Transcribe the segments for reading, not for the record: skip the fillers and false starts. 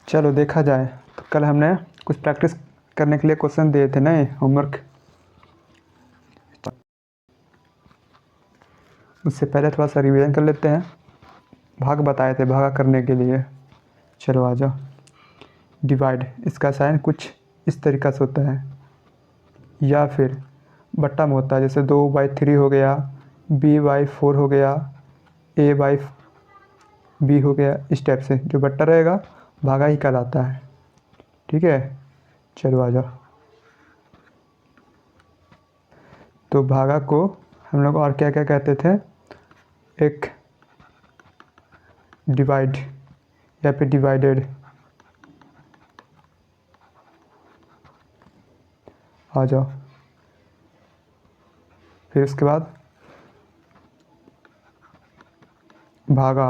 चलो देखा जाए तो कल हमने कुछ प्रैक्टिस करने के लिए क्वेश्चन दिए थे नहीं होमवर्क। उससे पहले थोड़ा सा रिवीजन कर लेते हैं। भाग बताए थे भागा करने के लिए। चलो आ जाओ। डिवाइड, इसका साइन कुछ इस तरीक़ा से होता है, या फिर बट्टा में होता है, जैसे 2/3 हो गया, b/4 हो गया, a/b हो गया। इस टाइप से जो बट्टा रहेगा भागा ही कहलाता है। ठीक है, चलो आ जाओ। तो भागा को हम लोग और क्या क्या कहते थे, एक डिवाइड या फिर डिवाइडेड। आ जाओ। फिर उसके बाद भागा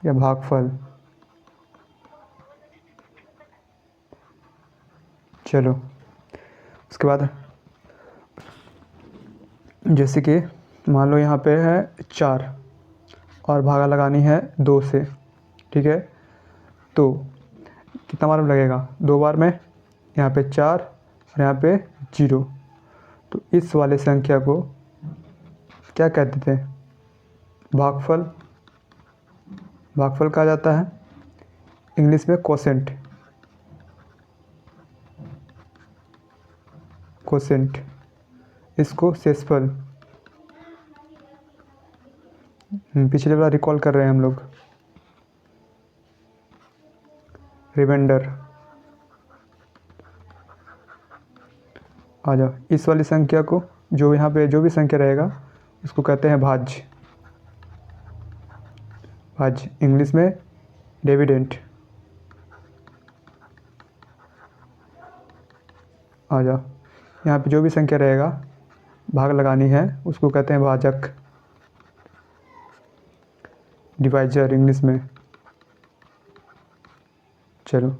या भागफल। चलो उसके बाद जैसे कि मान लो यहाँ पे है 4 और भागा लगानी है 2 से। ठीक है, तो कितना बार में लगेगा, 2 बार में। यहाँ पे 4 और यहाँ पे 0। तो इस वाले संख्या को क्या कहते थे, भागफल। भागफल कहा जाता है, इंग्लिश में कोसेंट। कोसेंट, इसको शेषफल। पिछले बार रिकॉल कर रहे हैं हम लोग। रिमाइंडर। आ जाओ। इस वाली संख्या को, जो यहाँ पे जो भी संख्या रहेगा उसको कहते हैं भाज्य। भाज्य, इंग्लिश में डिविडेंड। आ जाओ। यहाँ पे जो भी संख्या रहेगा भाग लगानी है उसको कहते हैं भाजक। डिवाइजर इंग्लिश में। चलो,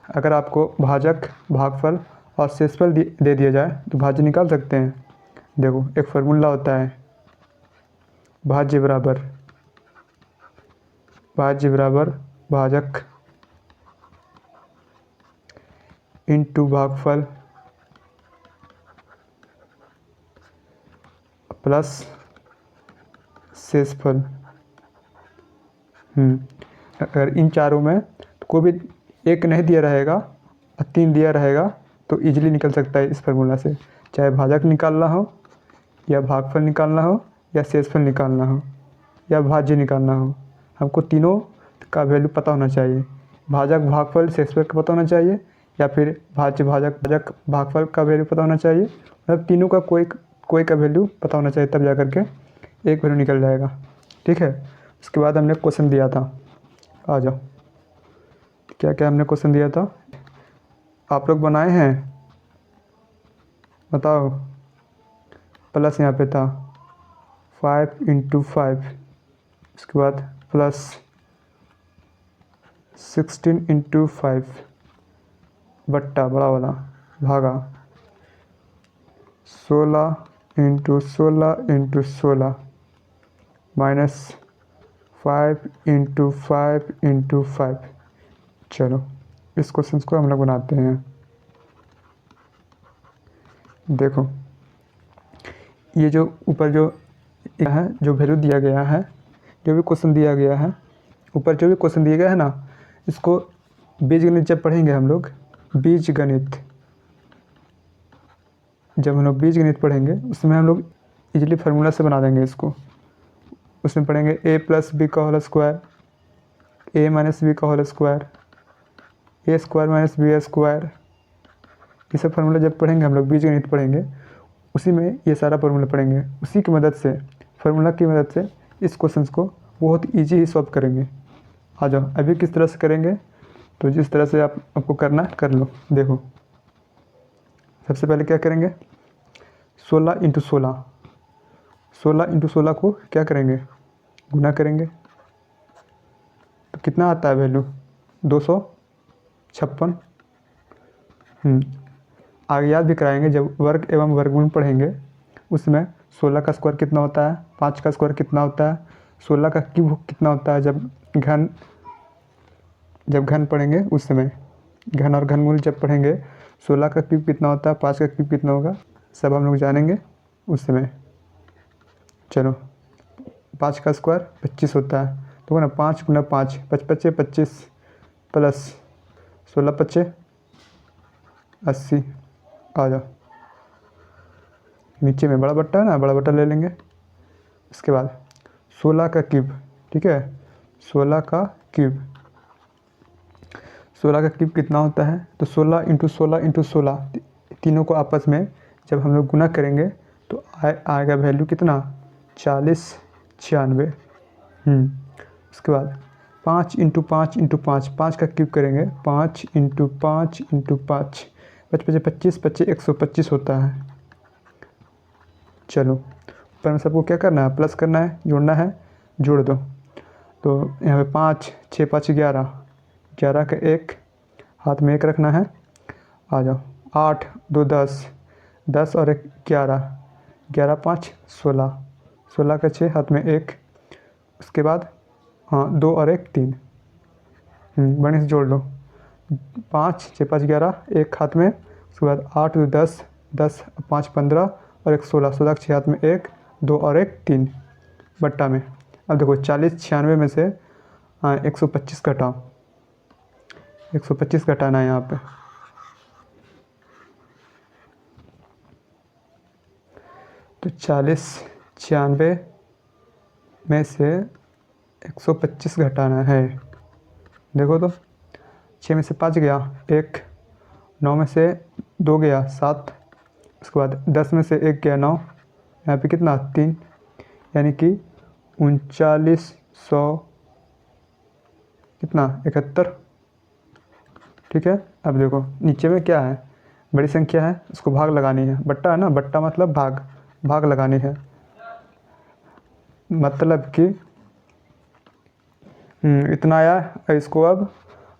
अगर आपको भाजक, भागफल और शेषफल दे दिया जाए तो भाज्य निकाल सकते हैं। देखो, एक फार्मूला होता है, भाज्य बराबर भाजक इंटू भागफल प्लस शेषफल। अगर इन चारों में कोई भी एक नहीं दिया रहेगा और 3 दिया रहेगा तो इजीली निकल सकता है इस फार्मूला से। चाहे भाजक निकालना हो या भागफल निकालना हो या शेषफल निकालना हो या भाज्य निकालना हो, हमको तीनों का वैल्यू पता होना चाहिए। भाजक, भागफल, शेषफल का पता होना चाहिए, या फिर भाज्य, भाजक, भागफल का वैल्यू पता होना चाहिए। मतलब तीनों का कोई का वैल्यू पता होना चाहिए, तब जा करके एक वैल्यू निकल जाएगा। ठीक है, उसके बाद हमने क्वेश्चन दिया था। आ जाओ, क्या क्या हमने क्वेश्चन दिया था, आप लोग बनाए हैं, बताओ। प्लस यहाँ पे था 5 × 5, उसके बाद प्लस 16 × 5 बट्टा बड़ा वाला भागा 16 × 16 × 16 माइनस 5 × 5 × 5। चलो इस क्वेश्चन को हम लोग बनाते हैं। देखो, ये जो ऊपर जो है, जो वैल्यू दिया गया है, जो भी क्वेश्चन दिया गया है, ऊपर जो भी क्वेश्चन दिया गया है ना, इसको बीजगणित जब पढ़ेंगे हम लोग, जब हम लोग बीजगणित पढ़ेंगे उसमें हम लोग इजीली फार्मूला से बना देंगे इसको। उसमें पढ़ेंगे a + b का होल स्क्वायर, a - b का होल स्क्वायर, a² - b²। ये सब फार्मूला जब पढ़ेंगे हम लोग, बीजगणित पढ़ेंगे, उसी में ये सारा फार्मूला पढ़ेंगे। उसी की मदद से, फार्मूला की मदद से इस क्वेश्चन को बहुत ईजी ही सॉल्व करेंगे। आ जाओ, अभी किस तरह से करेंगे, तो जिस तरह से आपको करना कर लो। देखो, सबसे पहले क्या करेंगे, 16 × 16, 16 × 16 को क्या करेंगे, गुना करेंगे। तो कितना आता है वैल्यू, 256। आगे याद भी कराएंगे, जब वर्ग एवं वर्गमूल पढ़ेंगे उसमें 16 का स्क्वायर कितना होता है, 5 का स्क्वायर कितना होता है, 16 का क्यूब कितना होता है, जब घन जब घन पढ़ेंगे उस समय, घन और घनमूल जब पढ़ेंगे 16 का क्यूब कितना होता है, 5 का क्यूब कितना होगा, सब हम लोग जानेंगे उस समय। चलो 5 का स्क्वायर 25 होता है, तो ना 5 गुना 5, 5 पच्चे 25 प्लस 16 पच्चे 80। आ जाओ, नीचे में बड़ा बट्टा है ना, बड़ा बट्टा ले लेंगे। इसके बाद 16 का क्यूब, ठीक है, 16 का क्यूब, 16 का क्यूब कितना होता है, तो 16 इंटू 16 इंटू 16, तीनों को आपस में जब हम लोग गुना करेंगे तो आएगा वैल्यू कितना, 40 96। उसके बाद 5 इंटू 5 इंटू 5, 5 का क्यूब करेंगे, 5 इंटू 5 इंटू 5, 5 पचे 25, पच्चे 125 होता है। चलो ऊपर में सबको क्या करना है, प्लस करना है, जोड़ना है, जोड़ दो। तो यहाँ पे 5 6 5 11, 11 का 1 हाथ में 1 रखना है। आ जाओ, 8 2 10, 10 और 1 11, 11 5 16, 16 का 6 हाथ में 1। उसके बाद हाँ 2 और 1 3, बढ़िया से जोड़ लो। 5 6 5 11, 1 हाथ में। उसके बाद 8 2 10, 10 5 15 और 1 16, 16 के 6 हाथ में 1, 2 और 1 3 बट्टा में। अब देखो 40 96 में से 125 घटाओ, 125 घटाना है यहाँ पे। तो 40 96 में से 125 घटाना है। देखो तो 6 में से 5 गया 1, 9 में से 2 गया 7, उसके बाद 10 में से 1 गया 9, यहाँ पे कितना 3, यानी कि 3900 कितना 71। ठीक है, अब देखो नीचे में क्या है, बड़ी संख्या है, उसको भाग लगानी है। बट्टा है ना, बट्टा मतलब भाग, भाग लगानी है। मतलब कि इतना आया, इसको अब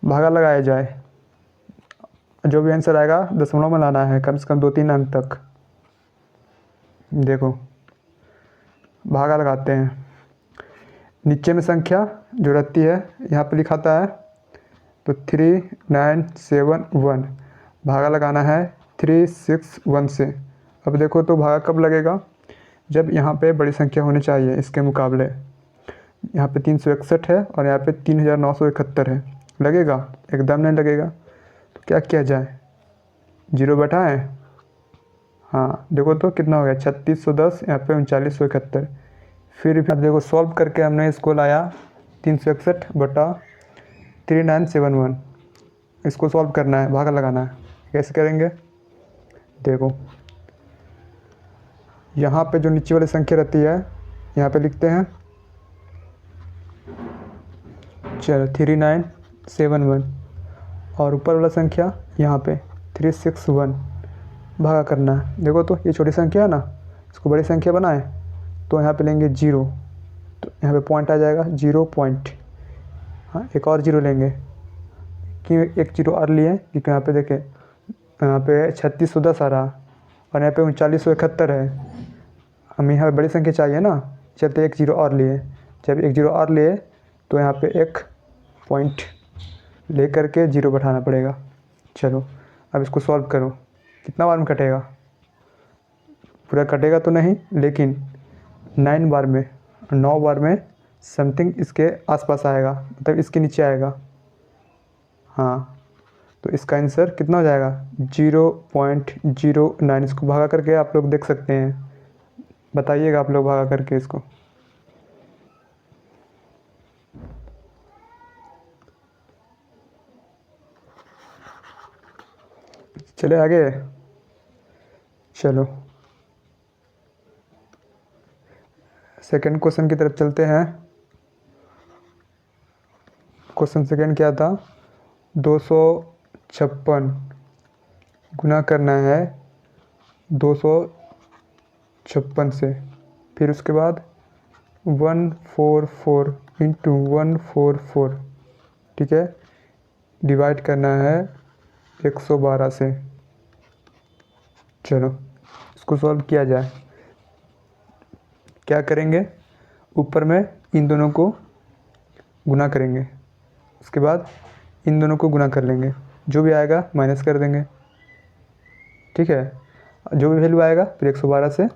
भागा लगाया जाए। जो भी आंसर आएगा दशमलव में लाना है, कम से कम 2-3 अंक तक। देखो भागा लगाते हैं, नीचे में संख्या जो रहती है यहाँ पे लिखाता है, तो 3971 भागा लगाना है 361 से। अब देखो तो भागा कब लगेगा, जब यहाँ पे बड़ी संख्या होनी चाहिए इसके मुकाबले। यहाँ पे 361 है और यहाँ पे 3971 है, लगेगा? एकदम नहीं लगेगा। तो क्या किया जाए, 0 बैठाएँ? हाँ देखो तो कितना हो गया 3610, यहाँ पे 3971। फिर अब देखो सॉल्व करके हमने इसको लाया 361 बटा 3971। इसको सॉल्व करना है, भागा लगाना है। कैसे करेंगे, देखो यहाँ पे जो नीचे वाली संख्या रहती है यहाँ पे लिखते हैं, चलो 3971, और ऊपर वाला संख्या यहाँ पे 361 भागा करना है। देखो तो ये छोटी संख्या है ना, इसको बड़ी संख्या बनाएं तो यहाँ पे लेंगे 0, तो यहाँ पे पॉइंट आ जाएगा 0 पॉइंट। हाँ एक और 0 लेंगे, क्यों एक 0 और लिए, क्योंकि यहाँ पे देखें यहाँ पे 3610 आ रहा और यहाँ पे 3971 है। हमें यहाँ पे बड़ी संख्या चाहिए ना, चलते एक 0 और लिए। जब एक 0 और लिए तो यहाँ पे एक पॉइंट ले करके 0 बैठाना पड़ेगा। चलो अब इसको सॉल्व करो, कितना बार में कटेगा, पूरा कटेगा तो नहीं, लेकिन 9 बार में, 9 बार में समथिंग इसके आसपास आएगा, मतलब इसके नीचे आएगा। हाँ तो इसका आंसर कितना हो जाएगा 0.09। इसको भागा करके आप लोग देख सकते हैं, बताइएगा आप लोग भागा करके इसको। चले आगे, चलो सेकंड क्वेश्चन की तरफ चलते हैं। क्वेश्चन सेकंड क्या था, 256 गुना करना है 256 से, फिर उसके बाद 144 इंटू 144, ठीक है, डिवाइड करना है 112 से। चलो इसको सॉल्व किया जाए। क्या करेंगे, ऊपर में इन दोनों को गुना करेंगे, उसके बाद इन दोनों को गुना कर लेंगे, जो भी आएगा माइनस कर देंगे, ठीक है। जो भी वैल्यू आएगा फिर 112 से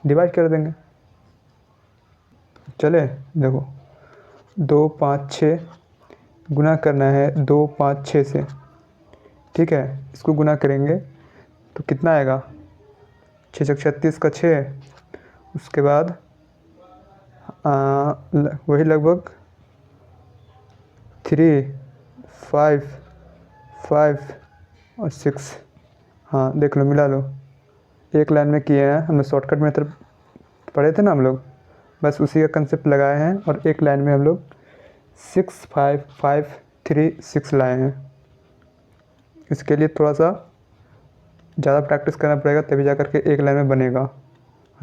डिवाइड कर देंगे। चले देखो 2 5 6 गुना करना है 2 5 6 से, ठीक है। इसको गुना करेंगे तो कितना आएगा, 6 छक 36 का 6, उसके बाद वही लगभग 3 5 5 और 6, हाँ देख लो मिला लो। एक लाइन में किए हैं हम लोग, शॉर्टकट मेथड पढ़े थे ना हम लोग, बस उसी का कंसेप्ट लगाए हैं और एक लाइन में हम लोग 6 5 5 3 6 लाए हैं। इसके लिए थोड़ा सा ज़्यादा प्रैक्टिस करना पड़ेगा, तभी जा करके एक लाइन में बनेगा।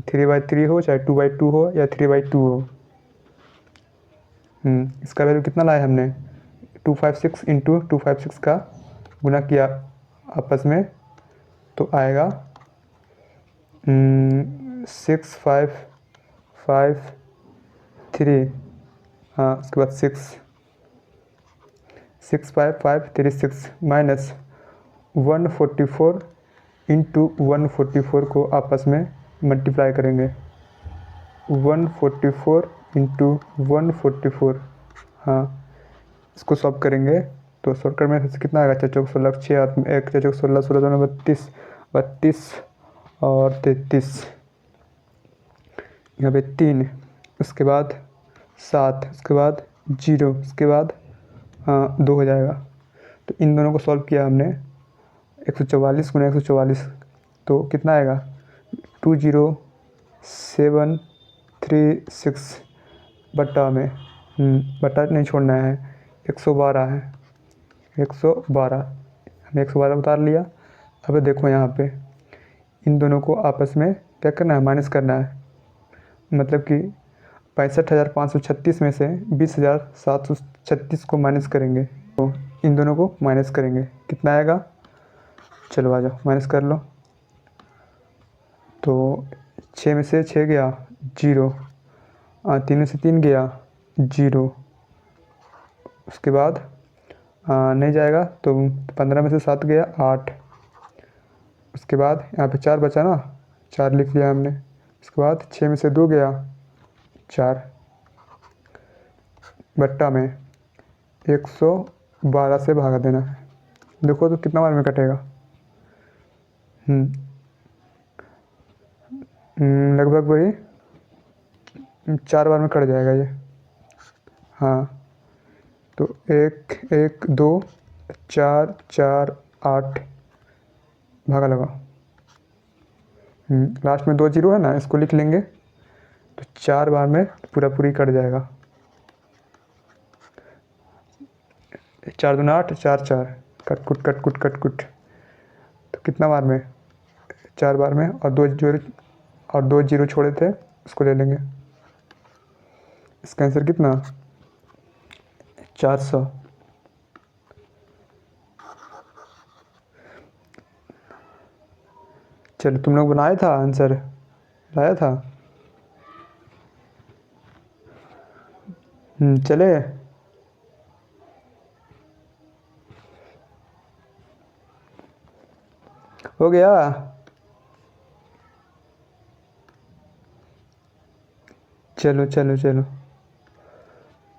3/3 हो चाहे 2/2 हो या 3/2 हो। इसका वैल्यू कितना लाया हमने, 256 इंटू 256 का गुना किया आपस में तो आएगा 6 5 5 3, हाँ उसके बाद 6 5 5 3 6 माइनस 144 इंटू 144 को आपस में मल्टीप्लाई करेंगे। 144 इंटू 144, हाँ इसको सॉल्व करेंगे तो शॉर्टकट में से कितना आएगा, 4 चौक 16 6 हाथ में 1, 4 चौक 16 16 दोनों 32 32 और 33, यहाँ पे 3, उसके बाद 7, उसके बाद 0, उसके बाद 2 हो जाएगा। तो इन दोनों को सॉल्व किया हमने 144 गुना 144 तो कितना आएगा 20736 बट्टा में बट्टा नहीं छोड़ना है, 112 है, 112 हमने 112 उतार लिया। अब देखो यहाँ पे इन दोनों को आपस में क्या करना है, माइनस करना है। मतलब कि 65,536 में से 20,736 को माइनस करेंगे, तो इन दोनों को माइनस करेंगे, कितना आएगा, चलो आ जाओ माइनस कर लो। तो 6 में से 6 गया 0, 3 में से 3 गया 0, उसके बाद नहीं जाएगा तो 15 में से 7 गया 8, उसके बाद यहाँ पे 4 बचा ना, 4 लिख लिया हमने। उसके बाद 6 में से 2 गया 4, बट्टा में 112 से भागा देना है। देखो तो कितना बार में कटेगा, लगभग वही 4 बार में कट जाएगा ये, हाँ। तो 1 1 2 4 4 8 भागा लगा, लास्ट में 2 0 है ना, इसको लिख लेंगे तो 4 बार में पूरी कट जाएगा। 4 दूना 8 4 4 कट कुट तो कितना बार में, 4 बार में, और 2 0 छोड़े थे उसको ले लेंगे। इसका आंसर कितना 400। चलो तुम लोग बनाया था आंसर, लाया था, चले हो गया। चलो चलो चलो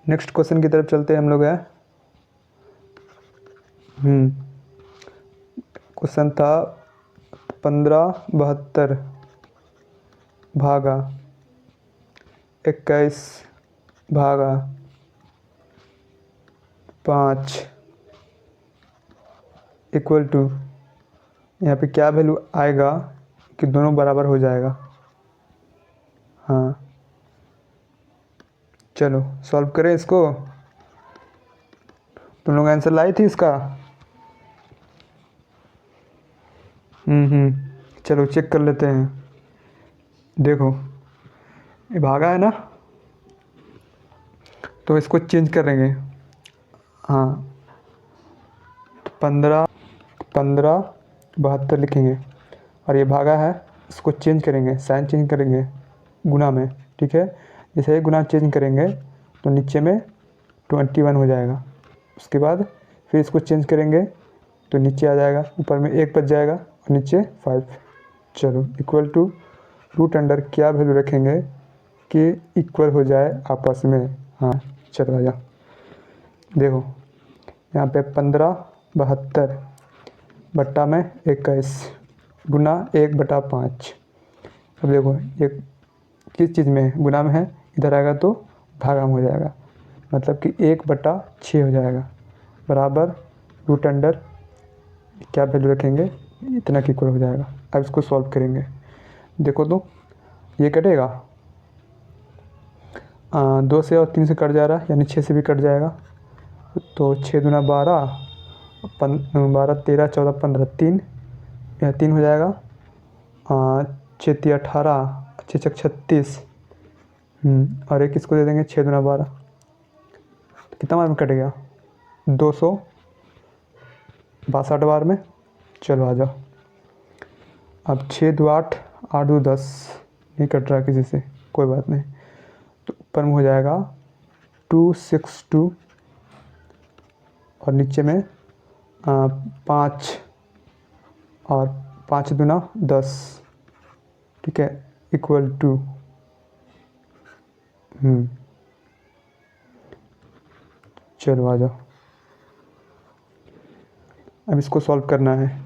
नेक्स्ट क्वेश्चन की तरफ चलते हैं हम लोग। है क्वेश्चन था 1572 भागा 21 भागा 5 इक्वल टू, यहाँ पे क्या वैल्यू आएगा कि दोनों बराबर हो जाएगा। हाँ चलो सॉल्व करें इसको। तुम लोग आंसर लाई थी इसका, चलो चेक कर लेते हैं। देखो ये भागा है ना, तो इसको चेंज करेंगे। हाँ तो 1572 लिखेंगे, और ये भागा है, इसको चेंज करेंगे, साइन चेंज करेंगे गुना में, ठीक है। जैसे ही गुना चेंज करेंगे तो नीचे में 21 हो जाएगा। उसके बाद फिर इसको चेंज करेंगे तो नीचे आ जाएगा, ऊपर में 1 बच जाएगा और नीचे 5। चलो इक्वल टू रूट अंडर क्या वैल्यू रखेंगे कि इक्वल हो जाए आपस में। हाँ चलो आजा, देखो यहाँ पे 15/72 बट्टा में 21 गुना 1/5। अब देखो ये किस चीज़ में है? गुना में है, इधर आएगा तो भागा में हो जाएगा, मतलब कि 1/6 हो जाएगा बराबर रूट अंडर क्या वैल्यू रखेंगे इतना की इक्वल हो जाएगा। अब इसको सॉल्व करेंगे, देखो तो ये कटेगा 2 से और 3 से कट जा रहा है, यानी 6 से भी कट जाएगा। तो 6 दूना 12, 12 13 14 15, 3 यह 3 हो जाएगा। 6 तिया 18, 6 छक 36। और एक इसको दे देंगे 6 दूना 12, कितना बार में कट गया? 262 बार में। चलो आ जाओ, अब 6 दो 8, 8 दो 10, नहीं कट रहा किसी से, कोई बात नहीं। तो ऊपर में हो जाएगा 262 और नीचे में 5 और 5 दूना 10, ठीक है, इक्वल टू चलो आ जाओ, अब इसको सॉल्व करना है।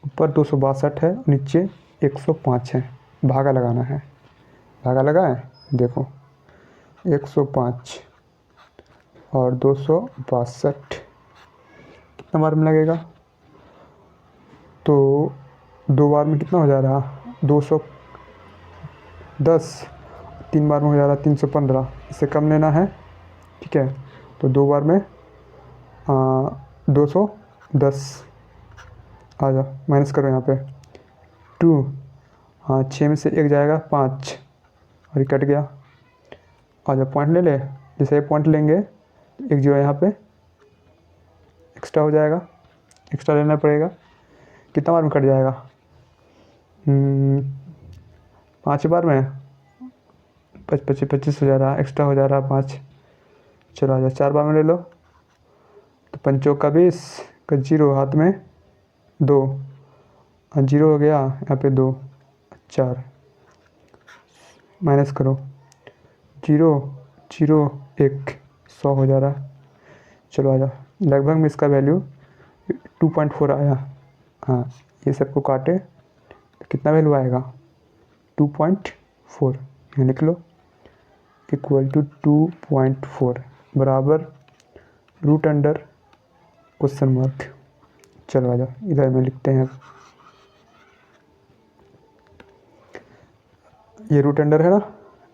ऊपर 262 है, नीचे 105 है, भागा लगाना है। भागा लगाएं, देखो 105 और 262 कितना बार में लगेगा? तो 2 बार में कितना हो जा रहा? 210, 3 बार में हो जा रहा 315, इससे कम लेना है, ठीक है। तो 2 बार में 210 आ जाओ, माइनस करो यहाँ पे 2, हाँ 6 में से 1 जाएगा 5 और ये कट गया। आ जाओ पॉइंट ले ले, जैसे ये पॉइंट लेंगे तो 1 जीरो यहाँ पे एक्स्ट्रा हो जाएगा, एक्स्ट्रा लेना पड़ेगा। कितना बार में कट जाएगा? 5 बार में 25 हो जा रहा, एक्स्ट्रा हो जा रहा 5। चलो आ जाओ 4 बार में ले लो, तो 5 का 20 का 0 हाथ में 2 और 0 हो गया यहाँ पे 2, 4 माइनस करो 0 0 1, 100 हो जा रहा। चलो आ जाओ, लगभग में इसका वैल्यू 2.4 आया। हाँ ये सबको काटे तो कितना वैल्यू आएगा? 2.4, यहाँ लिख लो, इक्वल टू 2.4 बराबर रूट अंडर क्वेश्चन मार्क। चलो आ जाओ इधर में लिखते हैं, ये रूट अंडर है ना,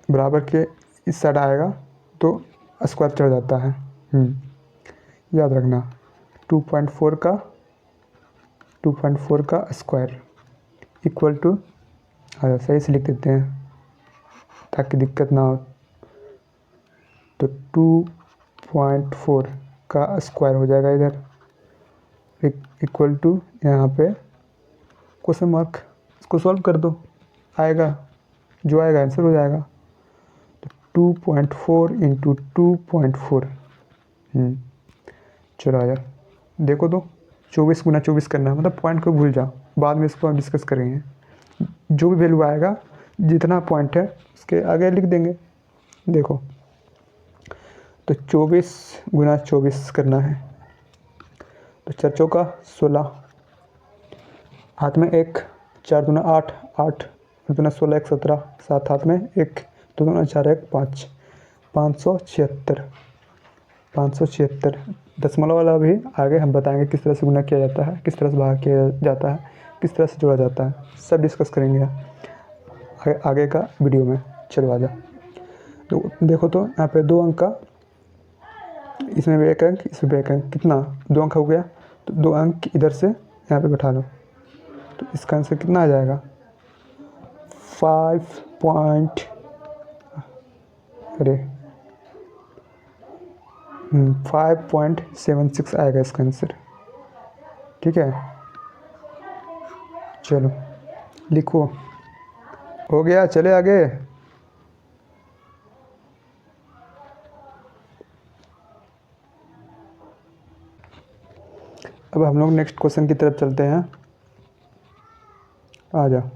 बराबर के इस साइड आएगा तो स्क्वायर चढ़ जाता है। याद रखना 2.4 का स्क्वायर इक्वल टू, अरे सही से लिख देते हैं ताकि दिक्कत ना हो। तो 2.4 का स्क्वायर हो जाएगा इधर, इक्वल टू यहाँ पे क्वेश्चन मार्क। इसको सॉल्व कर दो, आएगा जो आएगा आंसर हो जाएगा। तो 2.4 इंटू 2.4, चलो आया, देखो तो 24 गुना 24 करना है, मतलब पॉइंट को भूल जाओ, बाद में इसको हम डिस्कस करेंगे। जो भी वैल्यू आएगा, जितना पॉइंट है उसके आगे लिख देंगे। देखो तो 24 गुना 24 करना है, तो 4 चौका 16, हाथ में 1, 4 दूना 8, 8 दूना 16 1 17, 7 हाथ में 1, 2 दूना 4 1 5, 576 दशमलव वाला भी आगे हम बताएंगे किस तरह से गुना किया जाता है, किस तरह से भाग किया जाता है, किस तरह से जोड़ा जाता है, सब डिस्कस करेंगे आगे का वीडियो में। चलो आ जा, तो देखो तो यहाँ पे 2 अंक का, इसमें भी 1 अंक, इसमें भी 1 अंक, कितना 2 अंक हो गया। तो 2 अंक इधर से यहाँ पे बैठा लो, तो इसका आंसर कितना आ जाएगा? 5.76 आएगा इसका आंसर, ठीक है। चलो लिखो, हो गया, चले आगे। अब हम लोग नेक्स्ट क्वेश्चन की तरफ चलते हैं। आ जाओ।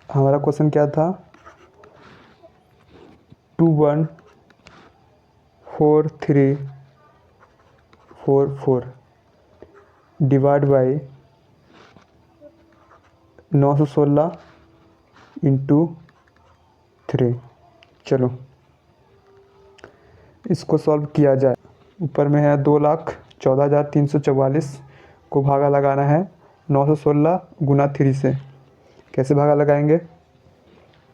हमारा क्वेश्चन क्या था? 214344 डिवाइड बाई 916 इंटू 3। चलो इसको सॉल्व किया जाए। ऊपर में है 2,14,344 को भागा लगाना है 916 गुना 3 से। कैसे भागा लगाएंगे?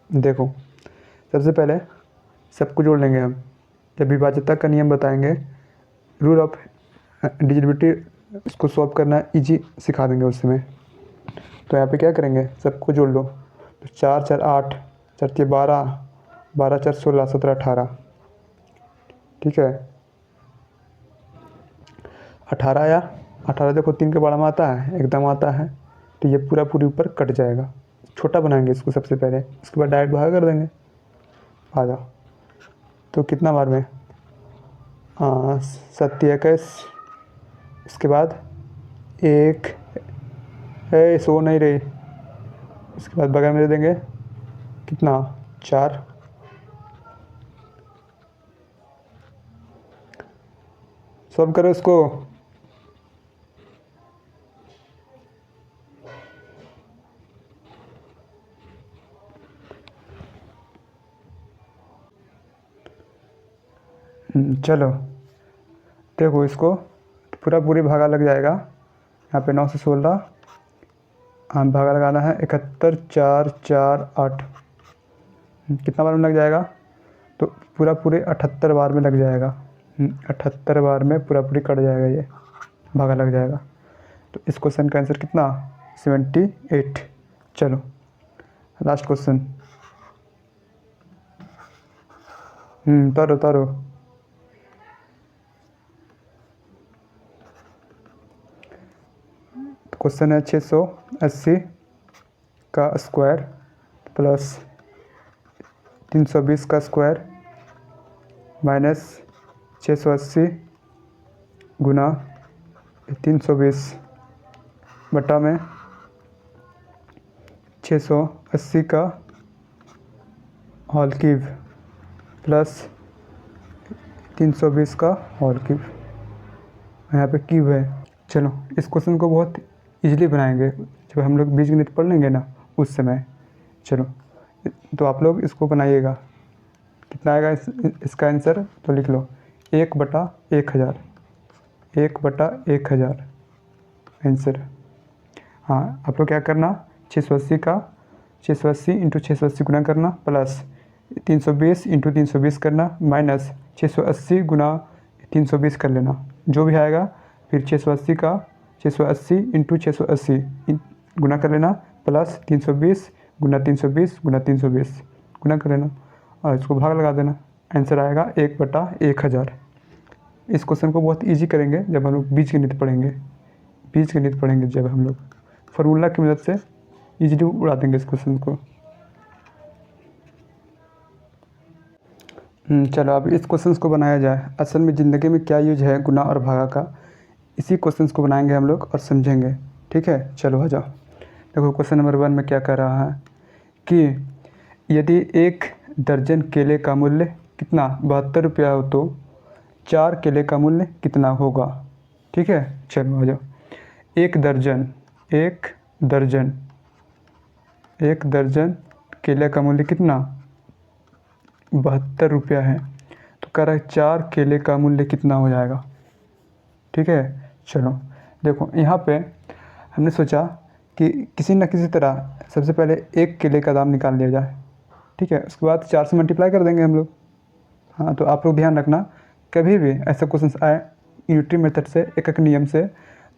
देखो, सबसे पहले सबको जोड़ लेंगे हम। जब विभाज्यता का नियम बताएंगे, रूल ऑफ डिविजिबिलिटी, इसको सॉल्व करना इजी सिखा देंगे उस समय। तो यहाँ पे क्या करेंगे, सबको जोड़ लो। तो 4 4 8, 4 4 12, 12 4 16, 17 18। ठीक है, 18 आया। 18 देखो 3 के बड़ा में आता है, एकदम आता है। तो ये पूरा पूरी ऊपर कट जाएगा। छोटा बनाएंगे इसको सबसे पहले, उसके बाद डायरेक्ट भाग कर देंगे। आ जाओ। तो कितना बार में? 27। इसके बाद 1 सो नहीं रही। इसके बाद बगल में दे देंगे कितना? 4। सॉल्व करो इसको। चलो देखो, इसको पूरा पूरी भागा लग जाएगा। यहाँ पे 9 से 16 हम भागा लगाना है 71 4 4 8। कितना बार में लग जाएगा? तो पूरा पूरे 78 बार में लग जाएगा। 78 बार में पूरा पूरी कट जाएगा, ये भागा लग जाएगा। तो इस क्वेश्चन का आंसर कितना? 78। चलो लास्ट क्वेश्चन। तारो क्वेश्चन है 680 का स्क्वायर प्लस 320 का स्क्वायर माइनस 680 गुना 320 बटा में 680 का होल क्यूब प्लस 320 का होल क्यूब। यहाँ पे क्यूब है। चलो इस क्वेश्चन को बहुत इजीली बनाएंगे जब हम लोग बीजगणित पढ़ लेंगे ना उस समय। चलो तो आप लोग इसको बनाइएगा। कितना आएगा इसका आंसर? तो लिख लो 1/1000। 1/1000 आंसर। हाँ, आप लोग क्या करना, 680 का 680 इंटू 680 गुना करना, प्लस 320 इंटू 320 करना, माइनस 680 गुना 320 कर लेना, जो भी आएगा। फिर 680 का 680 इंटू 680 गुना कर लेना, प्लस 320 गुना 320 गुना 320 गुना कर लेना, और इसको भाग लगा देना। आंसर आएगा 1/1000। इस क्वेश्चन को बहुत इजी करेंगे जब हम लोग बीजगणित पढ़ेंगे। बीजगणित पढ़ेंगे जब हम लोग फार्मूला की मदद से इजीली उड़ा देंगे इस क्वेश्चन को। चलो अब इस क्वेश्चन को बनाया जाए। असल में ज़िंदगी में क्या यूज है गुना और भागा का, इसी क्वेश्चन को बनाएंगे हम लोग और समझेंगे। ठीक है, चलो आ जाओ। देखो क्वेश्चन नंबर 1 में क्या कह रहा है कि यदि 1 दर्जन केले का मूल्य कितना 72 रुपया हो तो 4 केले का मूल्य कितना होगा। ठीक है, चलो आ जाओ। 1 दर्जन केले का मूल्य कितना 72 रुपया है। तो कह रहा है 4 केले का मूल्य कितना हो जाएगा। ठीक है, चलो देखो यहाँ पे हमने सोचा कि किसी न किसी तरह सबसे पहले 1 केले का दाम निकाल लिया जाए। ठीक है, उसके बाद 4 से मल्टीप्लाई कर देंगे हम लोग। हाँ, तो आप लोग ध्यान रखना, कभी भी ऐसा क्वेश्चन आए यूनिटरी मेथड से, एक नियम से,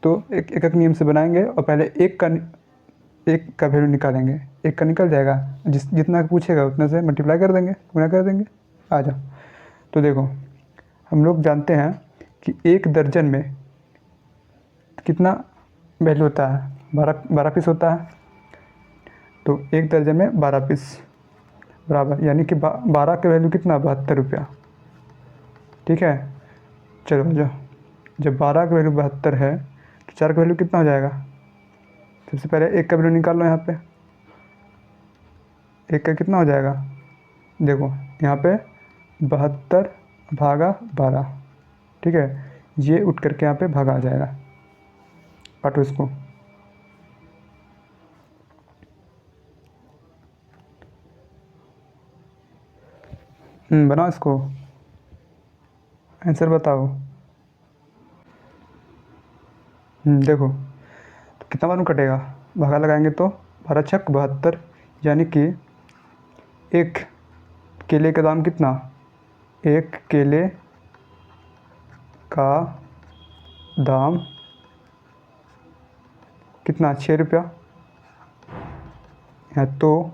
तो एक नियम से बनाएंगे और पहले एक का वैल्यू निकालेंगे। 1 का निकल जाएगा, जितना पूछेगा उतने से मल्टीप्लाई कर देंगे, गुना कर देंगे। आ जाओ। तो देखो हम लोग जानते हैं कि 1 दर्जन में कितना वैल्यू होता है, 12 पीस होता है। तो 1 दर्जन में 12 पीस बराबर, यानी कि 12 का वैल्यू कितना 72 रुपया। ठीक है, चलो आ जाओ। जब 12 का वैल्यू 72 है तो 4 का वैल्यू कितना हो जाएगा? सबसे पहले 1 का वैल्यू निकाल लो यहाँ पे। 1 का कितना हो जाएगा? देखो यहाँ पे 72 भागा 12, ठीक है, ये उठ करके यहाँ पे भागा आ जाएगा। काटो इसको। बनाओ इसको, आंसर बताओ। देखो तो कितना मालूम कटेगा? भागा लगाएंगे तो 12 छक 72, यानी कि एक केले का दाम कितना? एक केले का दाम कितना? 6 रुपया है। तो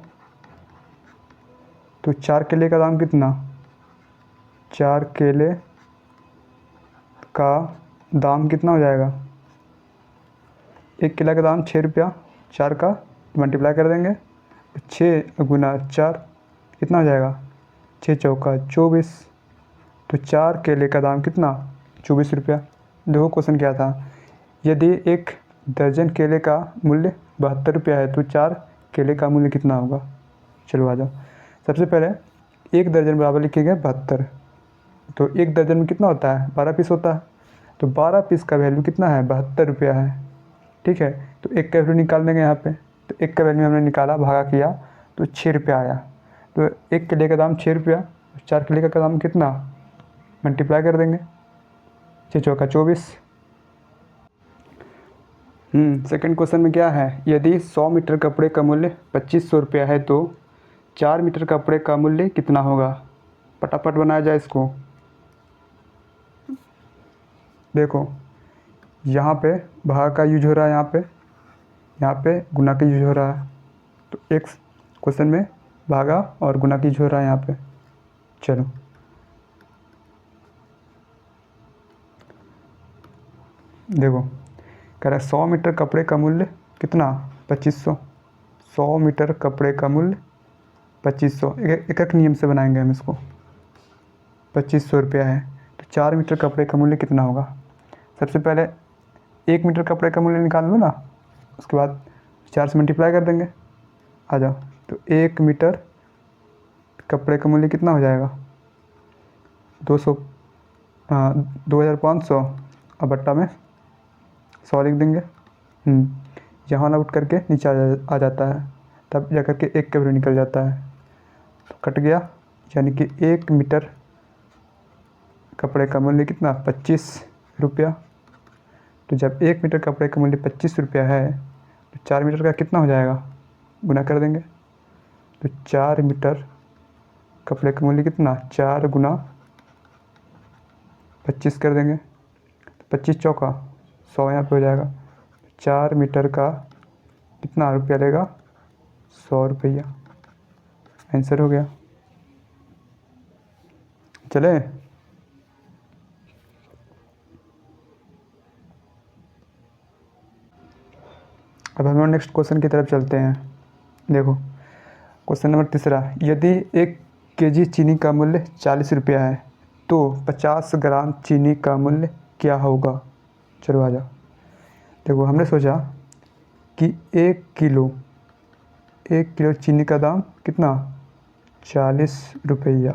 4 केले का दाम कितना? 4 केले का दाम कितना हो जाएगा? एक केला का दाम 6 रुपया, 4 का मल्टीप्लाई कर देंगे, 6 गुना 4 कितना हो जाएगा? 6 चौका 24। तो 4 केले का दाम कितना? 24 रुपया। देखो क्वेश्चन क्या था, यदि एक दर्जन केले का मूल्य 72 रुपया है तो 4 केले का मूल्य कितना होगा? चलो आ जाओ। सबसे पहले एक दर्जन बराबर लिखेंगे 72, तो एक दर्जन में कितना होता है? 12 पीस होता है। तो 12 पीस का वैल्यू कितना है? 72 रुपया है, ठीक है। तो एक का वैल्यू निकाल देंगे यहाँ पे। तो एक का वैल्यू हमने निकाला, भागा किया तो 6 रुपया आया। तो एक केले का दाम 6 रुपया, 4 केले का दाम कितना? मल्टीप्लाई कर देंगे, 6 चौका 24। सेकंड क्वेश्चन में क्या है, यदि 100 मीटर कपड़े का मूल्य 2500 रुपया है तो 4 मीटर कपड़े का मूल्य कितना होगा? फटाफट बनाया जाए इसको। देखो यहाँ पे भाग का यूज हो रहा है, यहाँ पे गुना का यूज हो रहा है। तो एक क्वेश्चन में भागा और गुना की यूज हो रहा है यहाँ पे। चलो देखो, कह रहा है 100 मीटर कपड़े का मूल्य कितना? 2500। 100 मीटर कपड़े का मूल्य 2500। एक एक नियम से बनाएंगे हम इसको। 2500 रुपया है तो 4 मीटर कपड़े का मूल्य कितना होगा? सबसे पहले 1 मीटर कपड़े का मूल्य निकाल लो ना, उसके बाद 4 से मल्टीप्लाई कर देंगे। आ जाओ। तो 1 मीटर कपड़े का मूल्य कितना हो जाएगा? 2500 और बट्टा में 100 लिख देंगे। यहाँ ना उठ करके नीचे आ जाता है, तब जा करके 1 का वैल्यू निकल जाता है। तो कट गया, यानी कि 1 मीटर कपड़े का मूल्य कितना? 25 रुपया। तो जब 1 मीटर कपड़े का मूल्य 25 रुपया है तो 4 मीटर का कितना हो जाएगा? गुना कर देंगे। तो 4 मीटर कपड़े का मूल्य कितना? 4 गुना 25 कर देंगे, तो 25 चौका 100 यहाँ पे हो जाएगा। 4 मीटर का कितना रुपया लेगा? 100 रुपया। आंसर हो गया। चले अब हम नेक्स्ट क्वेश्चन की तरफ चलते हैं। देखो क्वेश्चन नंबर तीसरा, यदि 1 केजी चीनी का मूल्य 40 रुपया है तो 50 ग्राम चीनी का मूल्य क्या होगा? चलो आ जाओ। देखो हमने सोचा कि 1 किलो चीनी का दाम कितना? 40 रुपया।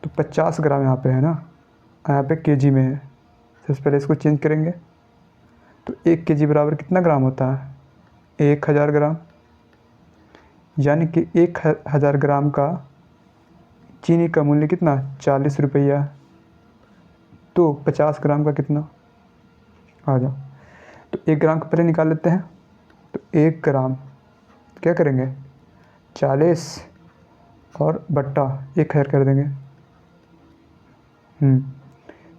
तो 50 ग्राम यहाँ पे है ना, यहाँ पे केजी में है। सबसे पहले इसको चेंज करेंगे। तो 1 केजी बराबर कितना ग्राम होता है? 1000 ग्राम। यानी कि 1000 ग्राम का चीनी का मूल्य कितना? 40 रुपया। तो 50 ग्राम का कितना? आ जाओ। तो 1 ग्राम का पहले निकाल लेते हैं। तो 1 ग्राम क्या करेंगे? 40 और बट्टा 1000 कर देंगे।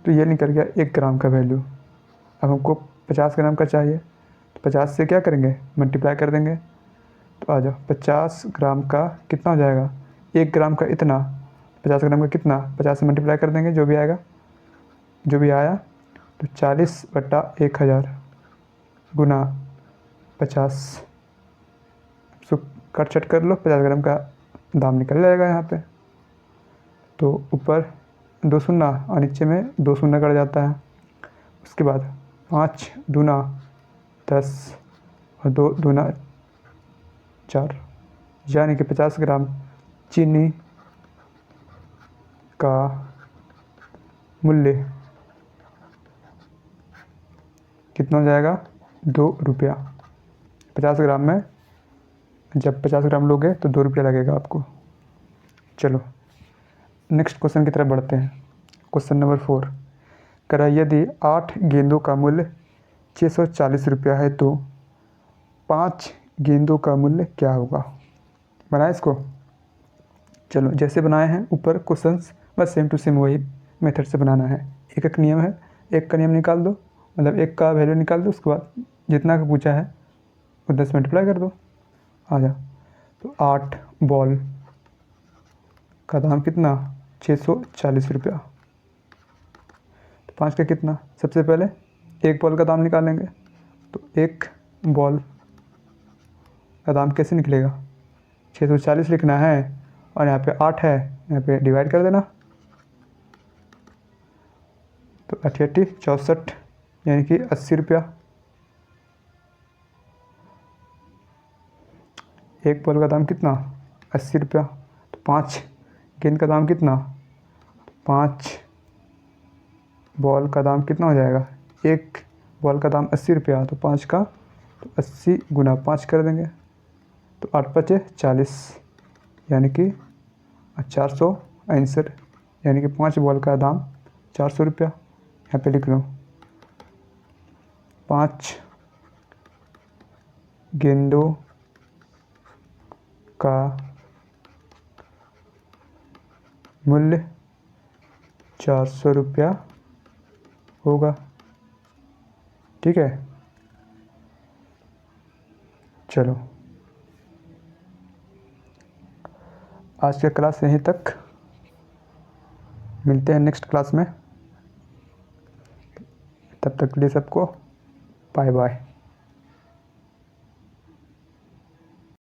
तो ये निकल गया 1 ग्राम का वैल्यू। अब हमको 50 ग्राम का चाहिए, तो 50 से क्या करेंगे? मल्टीप्लाई कर देंगे। तो आ जाओ, 50 ग्राम का कितना हो जाएगा? 1 ग्राम का इतना, 50 ग्राम का कितना? 50 से मल्टीप्लाई कर देंगे, जो भी आएगा, जो भी आया। तो 40 बट्टा 1000 गुना 50, सो कट छट कर लो, 50 ग्राम का दाम निकल जाएगा यहाँ पे। तो ऊपर 2 शून्य और नीचे में 2 शून्य कट जाता है। उसके बाद 5 दूना 10 और 2 दूना 4, यानी कि 50 ग्राम चीनी का मूल्य कितना हो जाएगा? 2 रुपया। 50 ग्राम में जब 50 ग्राम लोगे तो 2 रुपया लगेगा आपको। चलो नेक्स्ट क्वेश्चन की तरफ बढ़ते हैं। क्वेश्चन नंबर 4 कह रहा है यदि 8 गेंदों का मूल्य 640 रुपया है तो 5 गेंदों का मूल्य क्या होगा? बनाए इसको? चलो जैसे बनाए हैं ऊपर क्वेश्चंस बस सेम टू सेम वही मेथड से बनाना है। एक एक नियम है, एक का नियम निकाल दो, मतलब एक का वैल्यू निकाल दो, उसके बाद जितना का पूछा है वो 10 मल्टीप्लाई कर दो, आ जा। तो 8 बॉल का दाम कितना? 640 रुपया। तो 5 का कितना? सबसे पहले एक बॉल का दाम निकालेंगे। तो एक बॉल का दाम कैसे निकलेगा? 640 लिखना है और यहाँ पे 8 है, यहाँ पे डिवाइड कर देना। तो 88 64 यानी कि 80 रुपया। एक बॉल का दाम कितना? 80 रुपया। तो 5 गेंद का दाम कितना? 5 बॉल का दाम कितना हो जाएगा? एक बॉल का दाम 80 रुपया, तो 5 का तो 80 गुना 5 कर देंगे। तो 8 पचे 40 यानी कि 469, यानी कि 5 बॉल का दाम 400 रुपया। यहाँ पे लिख लो 5 गेंदों का मूल्य 400 रुपया होगा। ठीक है, चलो आज का क्लास यहीं तक, मिलते हैं नेक्स्ट क्लास में। तब तक के लिए सबको बाय बाय।